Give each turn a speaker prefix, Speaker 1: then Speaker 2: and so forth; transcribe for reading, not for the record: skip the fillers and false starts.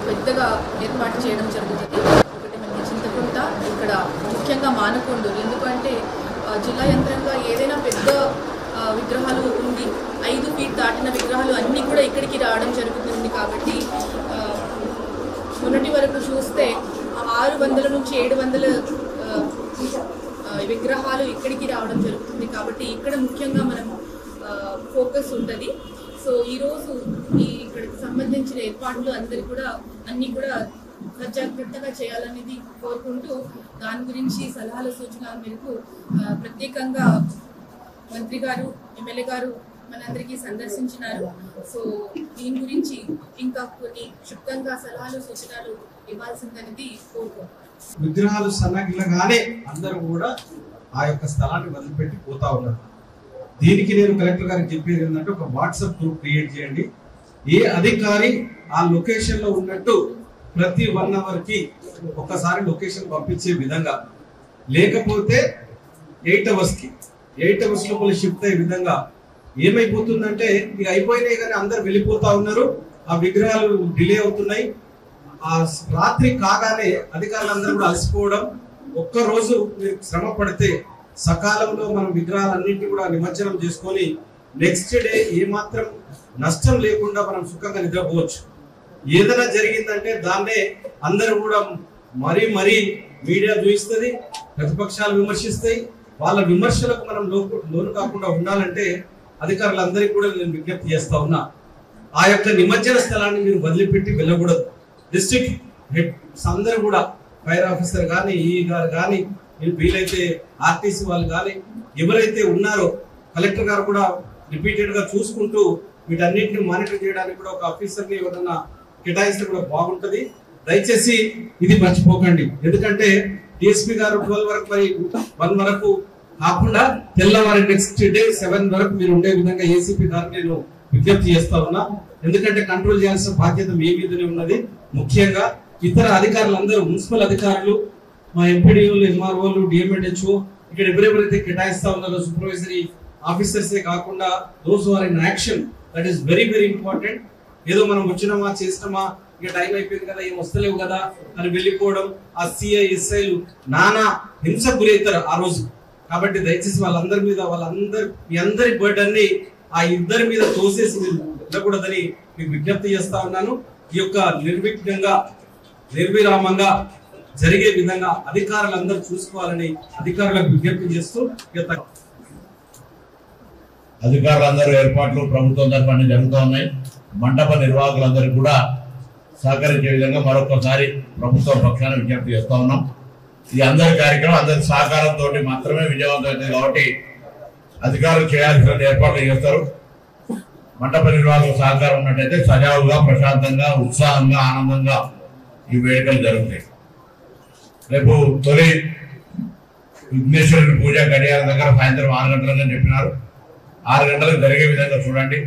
Speaker 1: పెద్దగా ఏర్పాటు చేయడం జరుగుతుంది. ఒకటి మనకి చింతకుంట, ఇక్కడ ముఖ్యంగా మానకొండూరు. ఎందుకంటే జిల్లా యంత్రంగా ఏదైనా పెద్ద విగ్రహాలు ఉంది, 5 ఫీట్ దాటిన విగ్రహాలు అన్నీ కూడా ఇక్కడికి రావడం జరుగుతుంది. కాబట్టి మొన్నటి వరకు చూస్తే 600 నుంచి 700 విగ్రహాలు ఇక్కడికి రావడం జరుగుతుంది. కాబట్టి ఇక్కడ ముఖ్యంగా మనం ఫోకస్ ఉంటుంది. సో ఈరోజు ఇక్కడికి సంబంధించిన ఏర్పాట్లు అన్నీ కూడా సజాగ్రత్తగా చేయాలనేది కోరుకుంటూ, దాని గురించి సలహాల సూచనల మేరకు ప్రత్యేకంగా మంత్రి గారు, ఎమ్మెల్యే గారు మనందరికీ సందర్శించినారు. సో దీని గురించి ఇంకా కొన్ని క్షుణ్ణంగా సలహాలు సూచనలు ఇవ్వాల్సిందనేది కోరుకుంటున్నాను.
Speaker 2: విగ్రహాలు సన్నగిల్లగానే అందరూ కూడా ఆ యొక్క స్థలాన్ని వదిలిపెట్టి పోతా ఉన్నారు. దీనికి నేను కలెక్టర్ గారికి చెప్పేది ఏంటంటే, ఒక వాట్సాప్ గ్రూప్ క్రియేట్ చేయండి. ఏ అధికారి ఆ లొకేషన్ లో ఉన్నట్టు ప్రతి 1 hour కి ఒకసారి లొకేషన్ పంపించే విధంగా, లేకపోతే 8 hours కి 8 hours లోపల షిఫ్ట్ అయ్యే విధంగా. ఏమైపోతుందంటే ఇక అయిపోయినాయి కానీ అందరు వెళ్ళిపోతా ఉన్నారు, ఆ విగ్రహాలు డిలే అవుతున్నాయి. ఆ రాత్రి కాగానే అధికారులందరూ కూడా అలసిపోవడం. ఒక్కరోజు మీరు శ్రమ పడితే సకాలంలో మనం విగ్రహాలన్నింటినీ కూడా నిమజ్జనం చేసుకొని నెక్స్ట్ డే ఏమాత్రం నష్టం లేకుండా మనం సుఖంగా నిద్రపోవచ్చు. ఏదైనా జరిగిందంటే దాన్నే అందరూ కూడా మరీ మీడియా చూపిస్తుంది, ప్రతిపక్షాలు విమర్శిస్తాయి. వాళ్ళ విమర్శలకు మనం లోను కాకుండా ఉండాలంటే అధికారులందరికీ కూడా నేను విజ్ఞప్తి చేస్తా ఉన్నా, ఆ యొక్క నిమజ్జన స్థలాన్ని మీరు వదిలిపెట్టి వెళ్ళకూడదు. డిస్ట్రిక్ట్ హెడ్స్ అందరూ కూడా, ఫైర్ ఆఫీసర్ కానీ, ఈఈ గారు కానీ, వీలైతే ఆర్టీసీ వాళ్ళు కానీ, ఎవరైతే ఉన్నారో కలెక్టర్ గారు కూడా రిపీటెడ్ గా చూసుకుంటూ వీటన్నిటిని మానిటర్ చేయడానికి కూడా ఒక ఆఫీసర్ని ఎవరైనా కేటాయిస్తే కూడా బాగుంటది. దయచేసి ఇది మర్చిపోకండి. ఎందుకంటే డిఎస్పీ గారు 12 వరకు, మరి 1 వరకు కాకుండా తెల్లవారి నెక్స్ట్ డే 7 వరకు మీరు ఉండే విధంగా ఏసీపీ గారు నేను విజ్ఞప్తి చేస్తా ఉన్నా. ఎందుకంటే కంట్రోల్ చేయాల్సిన బాధ్యత మీ మీదనే ఉన్నది. ముఖ్యంగా ఇతర అధికారులందరూ, మున్సిపల్ అధికారులు, మా ఎంపీడీఓలు, ఎంఆర్ఓలు, డిఎంఎడ్హెచ్ఓ, ఇక్కడ ఎవరెవరైతే కేటాయిస్తా ఉన్నారో సూపర్వైజరీ ఆఫీసర్సే కాకుండా those are in action, that is very important. ఏదో మనం వచ్చినామా చేసినామా ఇక టైం అయిపోయింది కదా, ఏం వస్తలేవు కదా అని వెళ్ళిపోవడం, ఆ సిఐ ఎస్ఐలు నానా హింసకు గురవుతారు ఆ రోజు. కాబట్టి దయచేసి మీ అందరి బర్డన్ని ఆ ఇద్దరి మీద తోసేసి మీరు వెళ్ళకూడదని మీకు విజ్ఞప్తి చేస్తా ఉన్నాను. ఈ యొక్క నిర్విఘ్నంగా నిర్విరామంగా జరిగే విధంగా అధికారులందరూ చూసుకోవాలని అధికారులకు విజ్ఞప్తి చేస్తూ,
Speaker 3: అధికారులందరూ ఏర్పాట్లు ప్రభుత్వం తరఫున జరుగుతూ ఉన్నాయి. మండప నిర్వాహకులందరూ కూడా సహకరించే విధంగా మరొకసారి ప్రభుత్వం పక్షాన విజ్ఞప్తి చేస్తా ఉన్నాం. ఈ అందరి కార్యక్రమం అందరి సహకారంతో మాత్రమే విజయవంతమైంది. కాబట్టి అధికారులు చేయాల్సిన ఏర్పాట్లు చేస్తారు. మండప నిర్వాహకుల సహకారం ఉన్నట్టయితే సజావుగా, ప్రశాంతంగా, ఉత్సాహంగా, ఆనందంగా ఈ వేడుకలు జరుగుతాయి. రేపు తొలి విఘ్నేశ్వరుని పూజ గడియారం దగ్గర సాయంత్రం 6 గంటలని చెప్పినారు. 6 గంటలకు జరిగే విధంగా చూడండి.